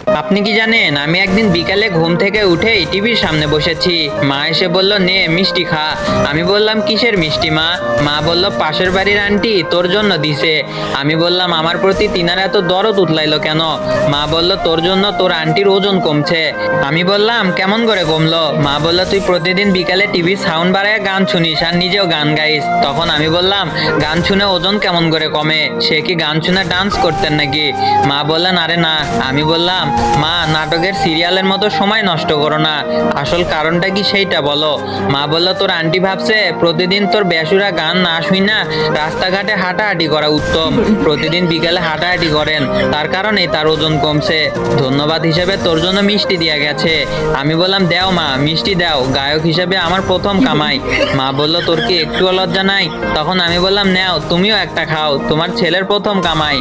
আপনি কি জানেন আমি একদিন বিকালে ঘুম থেকে উঠেই টিভির সামনে বসেছি। মা এসে বলল, নে মিষ্টি খা। আমি বললাম, কিসের মিষ্টি মা? মা বলল, পাশের বাড়ির আন্টি তোর জন্য দিছে। আমি বললাম, আমার প্রতি তিনার এত দরদ উতলাইলো কেন? মা বলল, তোর জন্য তোর আন্টির ওজন কমছে। আমি বললাম, কেমন করে কমলো? মা বলল, তুই প্রতিদিন বিকালে টিভির সাউন্ড বাড়ায় গান শুনিস আর নিজেও গান গাইস। তখন আমি বললাম, গান শুনে ওজন কেমন করে কমে? সে কি গান শুনে ডান্স করতেন নাকি? মা বললেন, আরে না। আমি বললাম, মা, নাটকের সিরিয়ালের মতো সময় নষ্ট করো না, আসল কারণটা কি সেইটা বলো। মা বলল, তোর আন্টি ভাবছে প্রতিদিন তোর বেসুরা গান না শুই না রাস্তাঘাটে হাঁটাহাঁটি করা উত্তম। প্রতিদিন বিকালে হাঁটাহাঁটি করেন, তার কারণেই তার ওজন কমছে। ধন্যবাদ হিসেবে তোর জন্য মিষ্টি দিয়া গেছে। আমি বললাম, দেও মা, মিষ্টি দাও, গায়ক হিসেবে আমার প্রথম কামাই। মা বলল, তোর কি একটুও লজ্জা নাই? তখন আমি বললাম, নেও তুমিও একটা খাও, তোমার ছেলের প্রথম কামাই।